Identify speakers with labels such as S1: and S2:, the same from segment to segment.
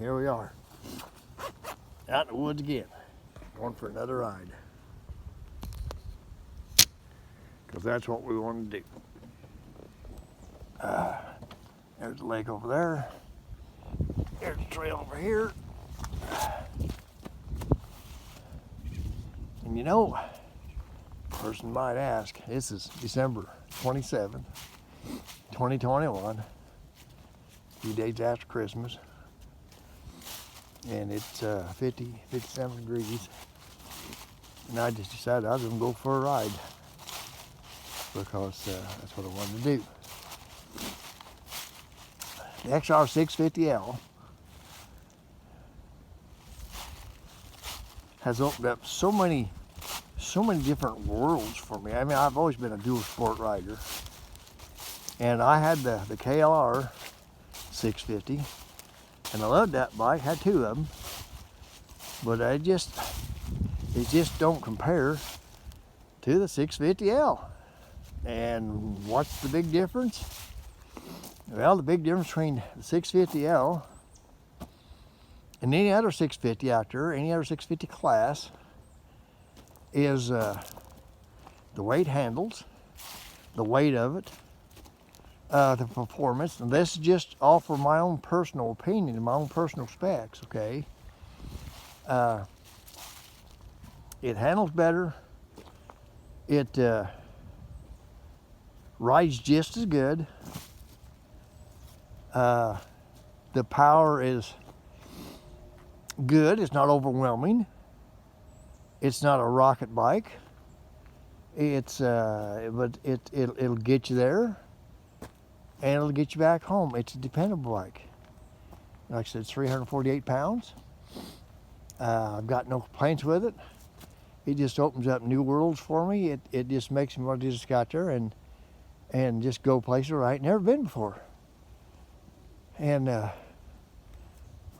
S1: here we are, out in the woods again, going for another ride. Because that's what we want to do. There's the lake over there. There's the trail over here. And you know, a person might ask, this is December 27th, 2021, a few days after Christmas, and it's 57 degrees, and I just decided I was going to go for a ride because that's what I wanted to do. The XR650L has opened up so many different worlds for me. I mean, I've always been a dual sport rider, and I had the KLR 650, and I loved that bike. Had two of them, but it just don't compare to the 650L. And what's the big difference? Well, the big difference between the 650L and any other 650 out there, any other 650 class, is the way it handles, the weight of it, the performance. And this is just all for my own personal opinion and my own personal specs, okay? It handles better. It rides just as good. The power is good. It's not overwhelming. It's not a rocket bike. It's but it'll get you there, and it'll get you back home. It's a dependable bike. Like I said, it's 348 pounds. I've got no complaints with it. It just opens up new worlds for me. It just makes me want to just get out there and just go places where I ain't never been before. And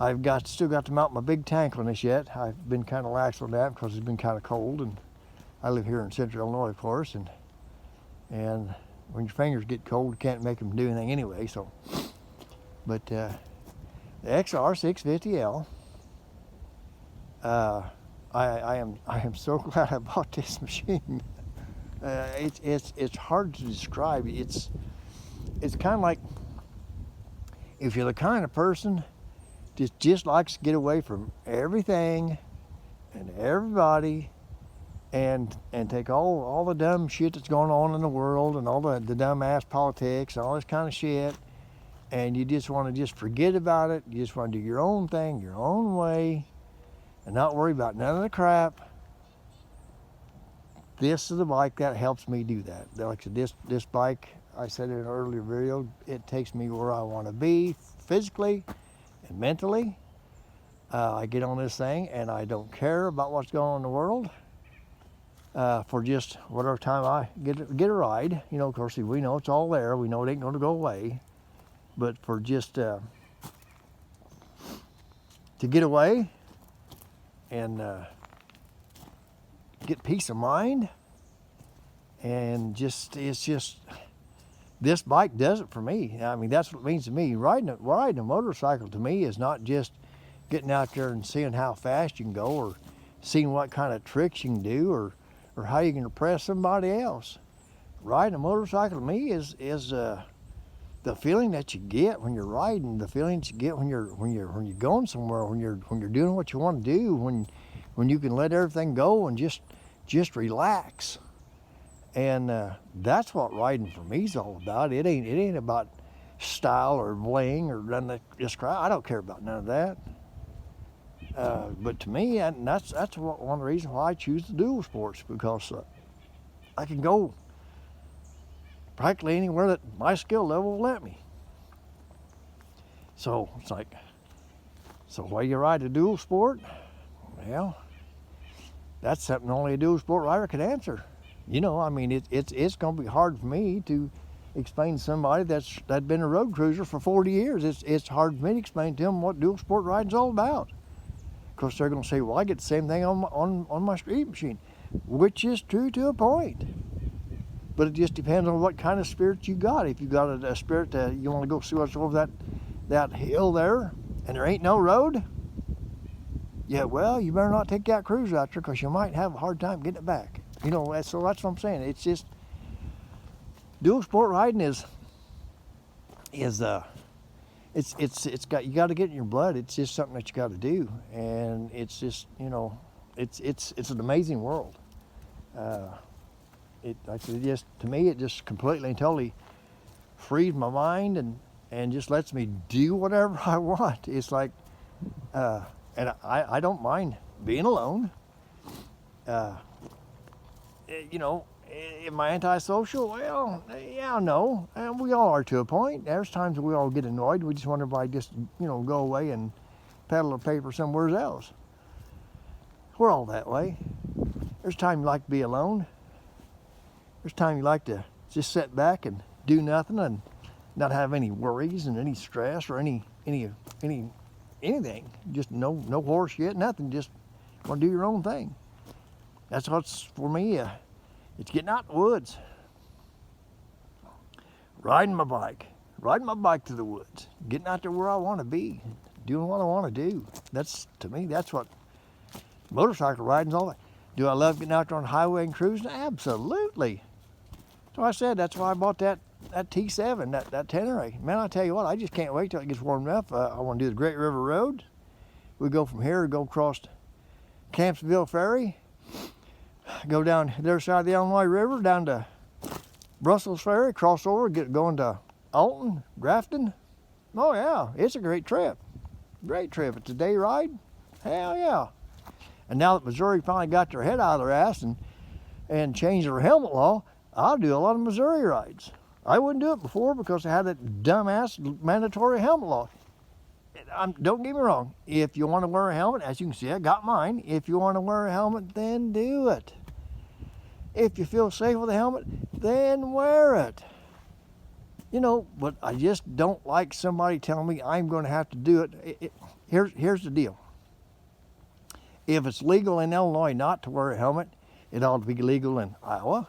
S1: I've still got to mount my big tank on this yet. I've been kind of lax on that because it's been kind of cold, and I live here in central Illinois, of course, and when your fingers get cold, you can't make them do anything anyway. So, but the XR650L, I am so glad I bought this machine. It's hard to describe. It's kind of like, if you're the kind of person that just likes to get away from everything and everybody and take all the dumb shit that's going on in the world and all the dumb ass politics and all this kind of shit, and you just want to just forget about it. You just want to do your own thing, your own way, and not worry about none of the crap. This is the bike that helps me do that. Like I said, this bike, I said in an earlier video, it takes me where I want to be physically and mentally. I get on this thing and I don't care about what's going on in the world for just whatever time I get a ride. You know, of course, we know it's all there. We know it ain't going to go away. But for just to get away and get peace of mind, and it's just this bike does it for me. I mean, that's what it means to me. Riding a motorcycle to me is not just getting out there and seeing how fast you can go, or seeing what kind of tricks you can do, or how you can impress somebody else. Riding a motorcycle to me is the feeling that you get when you're riding, the feeling that you get when you're going somewhere, when you're doing what you want to do, when you can let everything go and just relax. And that's what riding for me is all about. It ain't about style or bling or none of that. I don't care about none of that. But to me, and that's one of the reasons why I choose the dual sports, because I can go practically anywhere that my skill level will let me. So it's like, so why you ride a dual sport? Well, that's something only a dual sport rider can answer. You know, I mean, it's going to be hard for me to explain to somebody that's been a road cruiser for 40 years. It's hard for me to explain to them what dual sport riding's all about. Of course, they're going to say, well, I get the same thing on my street machine, which is true to a point. But it just depends on what kind of spirit you got. If you got a spirit that you want to go see what's over that hill there, and there ain't no road, yeah, well, you better not take that cruiser out there because you might have a hard time getting it back. You know, so that's what I'm saying. It's just, dual sport riding is it's got, you got to get in your blood. It's just something that you got to do, and it's just, you know, it's an amazing world. It actually just, to me, it just completely and totally frees my mind and just lets me do whatever I want. It's like, and I don't mind being alone. You know, am I antisocial? Well, yeah, no. And we all are to a point. There's times we all get annoyed. We just wonder if I just, you know, go away and peddle a paper somewhere else. We're all that way. There's time you like to be alone. There's time you like to just sit back and do nothing and not have any worries and any stress or anything. Just no horse shit, nothing. Just want to do your own thing. That's what's for me. It's getting out in the woods, riding my bike to the woods, getting out there where I want to be, doing what I want to do. That's, to me, that's what motorcycle riding's all about. Do I love getting out there on the highway and cruising? Absolutely. So I said that's why I bought that T7, that Tenere. Man, I tell you what, I just can't wait till it gets warm enough. I want to do the Great River Road. We go from here, go across Campsville Ferry, go down the other side of the Illinois River, down to Brussels Ferry, cross over, going to Alton, Grafton. Oh yeah, it's a great trip. Great trip. It's a day ride. Hell yeah. And now that Missouri finally got their head out of their ass and changed their helmet law, I'll do a lot of Missouri rides. I wouldn't do it before because I had that dumbass mandatory helmet law. Don't get me wrong. If you want to wear a helmet, as you can see, I got mine. If you want to wear a helmet, then do it. If you feel safe with a helmet, then wear it. You know, but I just don't like somebody telling me I'm going to have to do it. Here's the deal. If it's legal in Illinois not to wear a helmet, it ought to be legal in Iowa.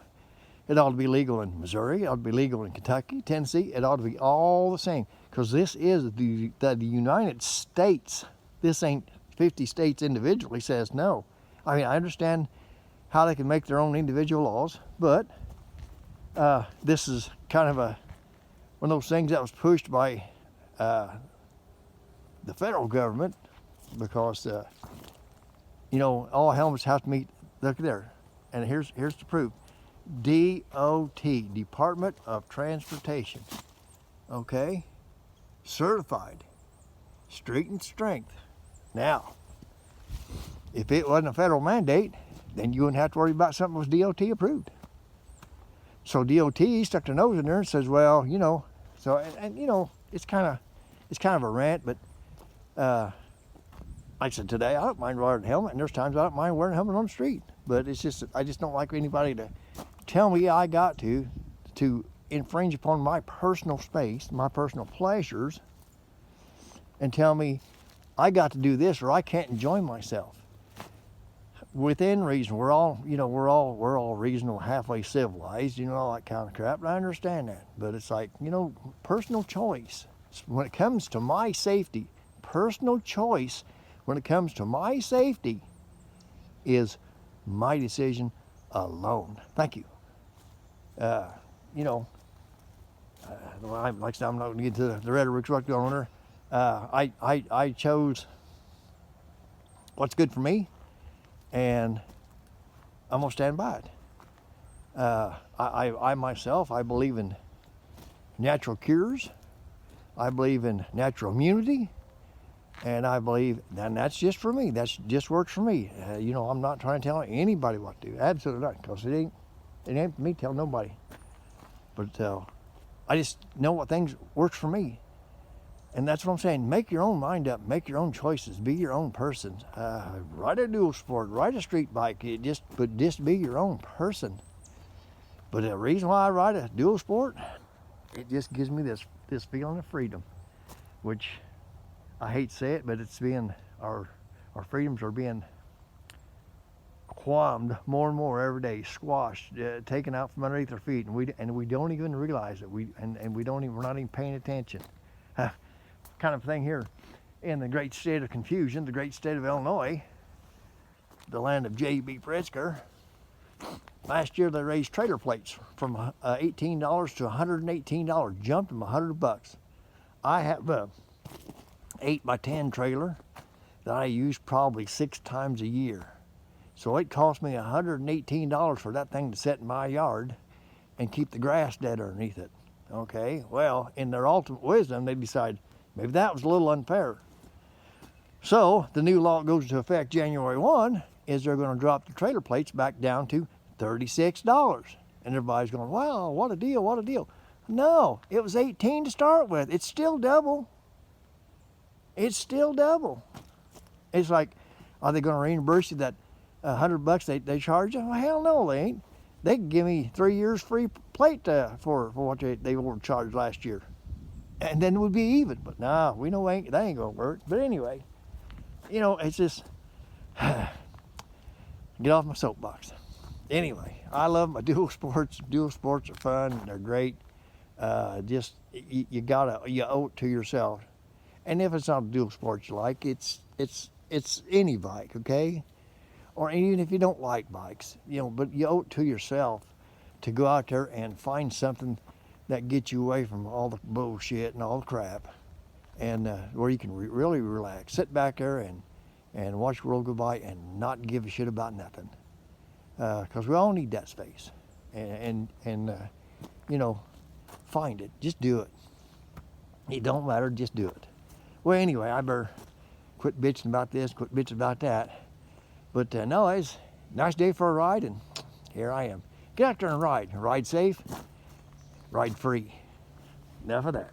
S1: It ought to be legal in Missouri. It ought to be legal in Kentucky, Tennessee. It ought to be all the same, because this is the United States. This ain't 50 states individually says no. I mean, I understand how they can make their own individual laws, but this is kind of one of those things that was pushed by the federal government, because you know, all helmets have to meet. Look there, and here's the proof. DOT, Department of Transportation, okay, certified, street and strength. Now, if it wasn't a federal mandate, then you wouldn't have to worry about something that was DOT approved. So DOT stuck their nose in there and says, well, you know, so and you know, it's kind of a rant, but like I said today, I don't mind wearing a helmet, and there's times I don't mind wearing a helmet on the street. But it's just, I just don't like anybody to tell me I got to infringe upon my personal space, my personal pleasures, and tell me I got to do this or I can't enjoy myself. Within reason, we're all reasonable, halfway civilized, you know, all that kind of crap, and I understand that. But it's like, you know, personal choice. When it comes to my safety, personal choice, when it comes to my safety, is my decision alone. Thank you. You know, like I said, I'm not going to get to the rhetoric what's going on there. I chose what's good for me, and I'm going to stand by it. I myself, I believe in natural cures. I believe in natural immunity. And I believe, and that's just for me. That just works for me. You know, I'm not trying to tell anybody what to do. Absolutely not, because it ain't for me to tell nobody. But I just know what things works for me. And that's what I'm saying. Make your own mind up. Make your own choices. Be your own person. Ride a dual sport. Ride a street bike. But just be your own person. But the reason why I ride a dual sport, it just gives me this feeling of freedom, which I hate to say it, but it's our freedoms are being qualmed more and more every day, squashed, taken out from underneath our feet, and we don't even realize it. We're not even paying attention. Kind of thing here in the great state of confusion, the great state of Illinois, the land of J.B. Pritzker. Last year they raised trailer plates from $18 to $118, jumped them $100. I have a 8x10 trailer that I use probably 6 times a year. So it cost me $118 for that thing to sit in my yard and keep the grass dead underneath it. Okay, well, in their ultimate wisdom, they decide maybe that was a little unfair. So the new law goes into effect January 1 is they're going to drop the trailer plates back down to $36. And everybody's going, wow, what a deal, what a deal. No, it was 18 to start with. It's still double. It's still double. It's like, are they going to reimburse you that $100 they charge you? Well, hell no, they ain't. They can give me 3 years free plate for what they overcharged last year. And then it would be even. But nah, we know that ain't going to work. But anyway, you know, it's just, get off my soapbox. Anyway, I love my dual sports. Dual sports are fun. They're great. Just, you owe it to yourself. And if it's not a dual sport you like, it's any bike, okay? Or even if you don't like bikes, you know, but you owe it to yourself to go out there and find something that gets you away from all the bullshit and all the crap, and where you can really relax, sit back there and watch the world go by and not give a shit about nothing, because we all need that space, and you know, find it, just do it. It don't matter, just do it. Well, anyway, I better quit bitching about this, quit bitching about that. But no, it's a nice day for a ride, and here I am. Get out there and ride. Ride safe, ride free. Enough of that.